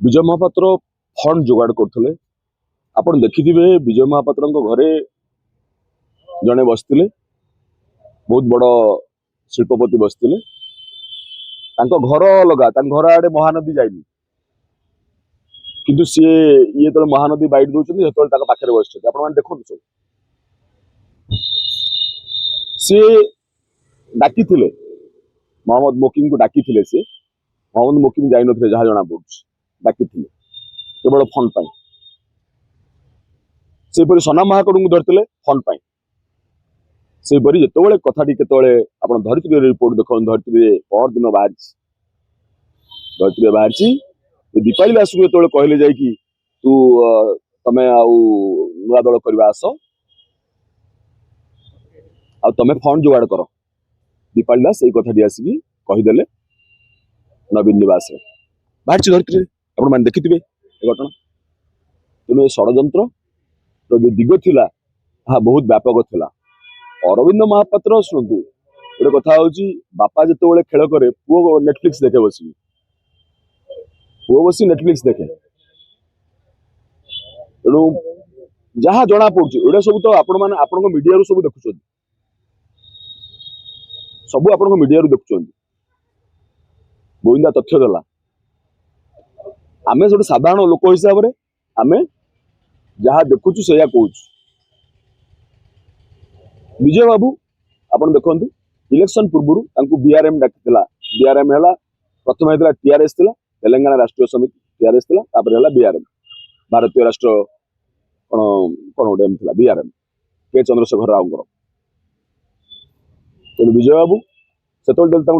विजय Mahapatra fund जोगाड़ करते आपण देखिथिबे विजय महापात्र घरे जड़े बसते बहुत बड़ शिल्पपति बसते घर अलग घर आड़े महानदी जाइनी किंतु सी ये तो महानदी बैठ दौरान जो पाखे बस देखो सब सी डाकी मोहम्मद मोकिम को डाकी सी मोहम्मद मोकिम जाई न जहाँ जना पड़े डाकी केवल फंड पाई से सना महाकड़ को धरते फंड पाई से जिते कथाटी के धरित्री रिपोर्ट देख धरित्री पर दिन बाहर धरित्री बाहर दीपाली दास को जो कहले जाकि तू तमें नुआ दल करवा आस आ तमें फंड जोगाड़ कर दीपाली दास यही कथाटी आसिकी कहीदे नवीन निवास बाहर धरित्री आपण देखिथे घटना तेणु षड्यंत्र जो दिग थिला बहुत व्यापक थिला। अरविंद महापात्र शुणु गोटे कथा हूँ बापा जो खेल करे पुओ नेटफ्लिक्स देखे बस पुओ बस नेटफ्लिक्स देखे तेणु जहाँ जना पड़ा सब तो आपण मीडिया सब देखुं सब आपण मीडिया देखुं गोविंदा तथ्य देला आमे गोटे साधारण लोक हिसाब से आमे जहाँ देखुचु से कहूँ विजय बाबू आप देखु इलेक्शन पूर्व बीआरएम डाकी बीआरएम है प्रथम होता टीआरएस तेलंगाना राष्ट्रीय समिति टीआरएस है बीआरएम भारतीय राष्ट्र कौन कौन गोटे बीआरएम के चंद्रशेखर राव तेणु विजय बाबू से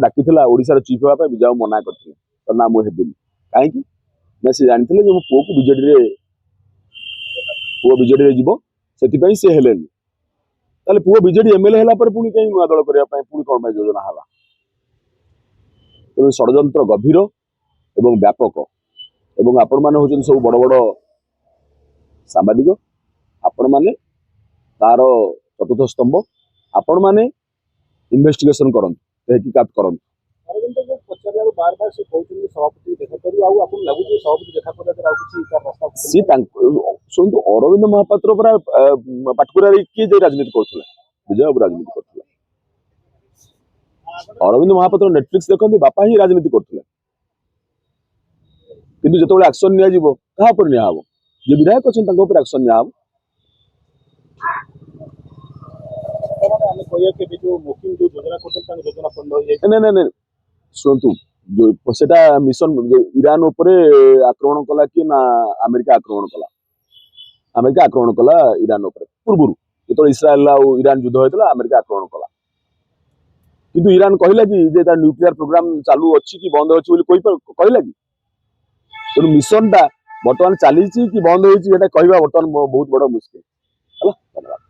डाकी ओडिशार चीफ होगा विजय बाबू मना करते ना मुझे कहीं सी जानते जो मो पुओ को बीजेडी जीव से सी हेले ताले पुओ बीजेडी एमएलए है पुणी कहीं नुआ दल करने पुणी कौन योजना है तेणु षड्यंत्र गभीर एवं व्यापक एवं आपण मैंने हूँ सब बड़ बड़ सांबादिक आपण मैंने तार चतुर्थ स्तंभ आपण मैंने इन्वेस्टिगेशन करंतु तहकीकात करंतु बार बार से कहते सभापति देखा करू आपन लागु सभापति देखा कर सी शुणु अरविंद महापात्र पाटकुरा किए जो राजनीति करते विजय बाबू राजनीति करते अरविंद महापात्र नेटफ्लिक्स देखते बापा ही राजनीति करते किंतु जो एक्शन निया जे विधायक अच्छे एक्शन निया नहीं शुणु जो सेटा मिशन ईरान उपरे आक्रमण कला कि ना अमेरिका आक्रमण कला ईरान उपरे पूर्व जो इस्राएल और ईरान युद्ध होता अमेरिका आक्रमण कला किंतु ईरान कहला कि जे न्यूक्लियर प्रोग्राम चालू अच्छी कि बंद अच्छी कहला कि तेणु मिशन टा बर्तमान चली कि बंद होता कहवा बर्तमान बहुत बड़ मुश्किल है। धन्यवाद।